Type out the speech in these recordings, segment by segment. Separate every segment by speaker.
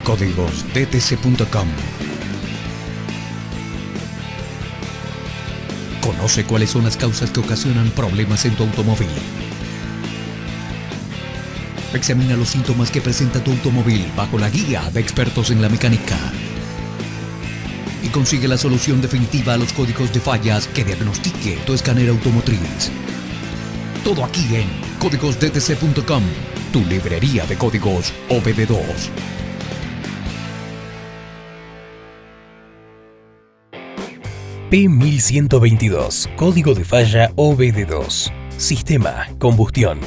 Speaker 1: códigosdtc.com. Conoce cuáles son las causas que ocasionan problemas en tu automóvil. Examina los síntomas que presenta tu automóvil bajo la guía de expertos en la mecánica. Y consigue la solución definitiva a los códigos de fallas que diagnostique tu escáner automotriz. Todo aquí en códigosdtc.com, tu librería de códigos OBD2.
Speaker 2: P1122, código de falla OBD2. Sistema, combustión.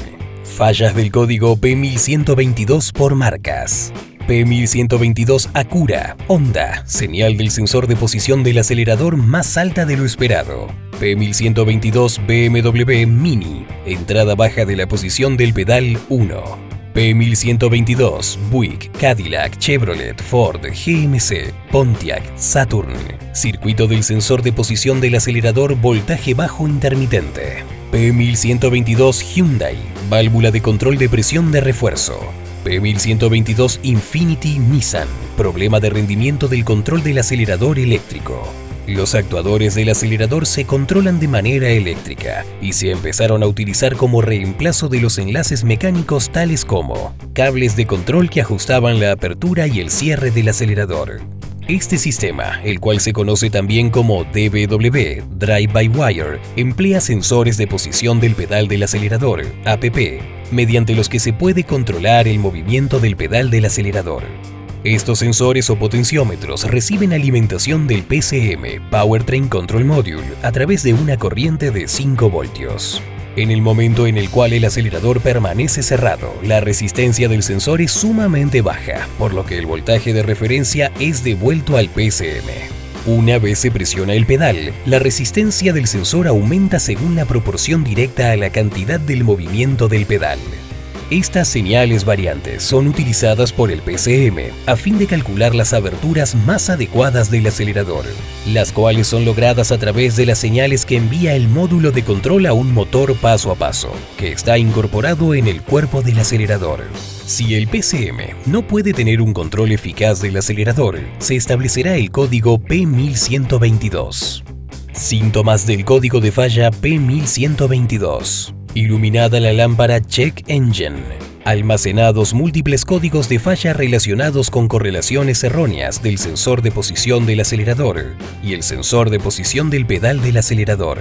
Speaker 2: Fallas del código P1122 por marcas. P1122 Acura, Honda, señal del sensor de posición del acelerador más alta de lo esperado. P1122 BMW Mini, entrada baja de la posición del pedal 1. P1122 Buick, Cadillac, Chevrolet, Ford, GMC, Pontiac, Saturn, circuito del sensor de posición del acelerador voltaje bajo intermitente. P1122 Hyundai, válvula de control de presión de refuerzo. P1122 Infiniti Nissan, problema de rendimiento del control del acelerador eléctrico. Los actuadores del acelerador se controlan de manera eléctrica y se empezaron a utilizar como reemplazo de los enlaces mecánicos tales como cables de control que ajustaban la apertura y el cierre del acelerador. Este sistema, el cual se conoce también como DBW, Drive-by-Wire, emplea sensores de posición del pedal del acelerador, APP, mediante los que se puede controlar el movimiento del pedal del acelerador. Estos sensores o potenciómetros reciben alimentación del PCM, Powertrain Control Module, a través de una corriente de 5 voltios. En el momento en el cual el acelerador permanece cerrado, la resistencia del sensor es sumamente baja, por lo que el voltaje de referencia es devuelto al PCM. Una vez se presiona el pedal, la resistencia del sensor aumenta según la proporción directa a la cantidad del movimiento del pedal. Estas señales variantes son utilizadas por el PCM a fin de calcular las aberturas más adecuadas del acelerador, las cuales son logradas a través de las señales que envía el módulo de control a un motor paso a paso, que está incorporado en el cuerpo del acelerador. Si el PCM no puede tener un control eficaz del acelerador, se establecerá el código P1122. Síntomas del código de falla P1122. Iluminada la lámpara Check Engine. Almacenados múltiples códigos de falla relacionados con correlaciones erróneas del sensor de posición del acelerador y el sensor de posición del pedal del acelerador.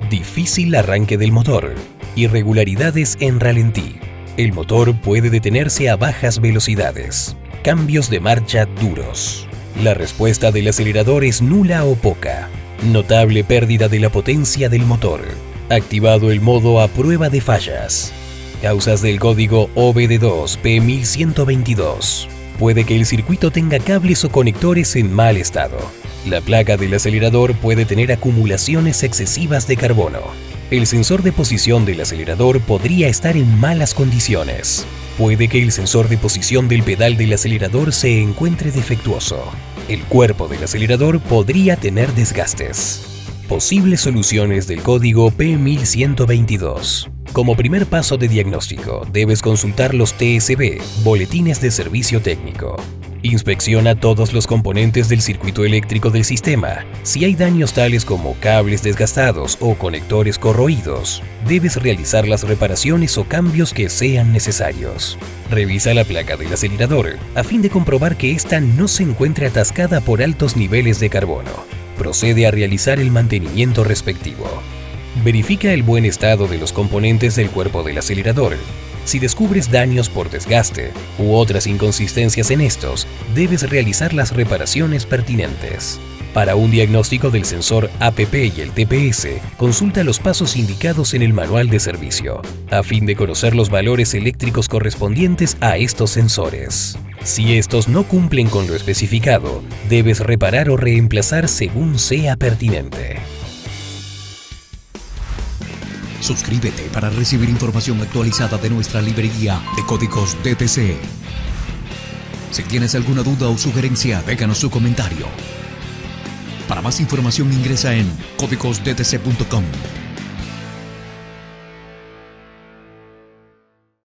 Speaker 2: Difícil arranque del motor. Irregularidades en ralentí. El motor puede detenerse a bajas velocidades. Cambios de marcha duros. La respuesta del acelerador es nula o poca. Notable pérdida de la potencia del motor. Activado el modo a prueba de fallas. Causas del código OBD2 P1122. Puede que el circuito tenga cables o conectores en mal estado. La placa del acelerador puede tener acumulaciones excesivas de carbono. El sensor de posición del acelerador podría estar en malas condiciones. Puede que el sensor de posición del pedal del acelerador se encuentre defectuoso. El cuerpo del acelerador podría tener desgastes. Posibles soluciones del código P1122. Como primer paso de diagnóstico, debes consultar los TSB, Boletines de Servicio Técnico. Inspecciona todos los componentes del circuito eléctrico del sistema. Si hay daños tales como cables desgastados o conectores corroídos, debes realizar las reparaciones o cambios que sean necesarios. Revisa la placa del acelerador a fin de comprobar que ésta no se encuentre atascada por altos niveles de carbono. Procede a realizar el mantenimiento respectivo. Verifica el buen estado de los componentes del cuerpo del acelerador. Si descubres daños por desgaste u otras inconsistencias en estos, debes realizar las reparaciones pertinentes. Para un diagnóstico del sensor APP y el TPS, consulta los pasos indicados en el manual de servicio, a fin de conocer los valores eléctricos correspondientes a estos sensores. Si estos no cumplen con lo especificado, debes reparar o reemplazar según sea pertinente.
Speaker 1: Suscríbete para recibir información actualizada de nuestra librería de códigos DTC. Si tienes alguna duda o sugerencia, déjanos su comentario. Para más información ingresa en códigosdtc.com.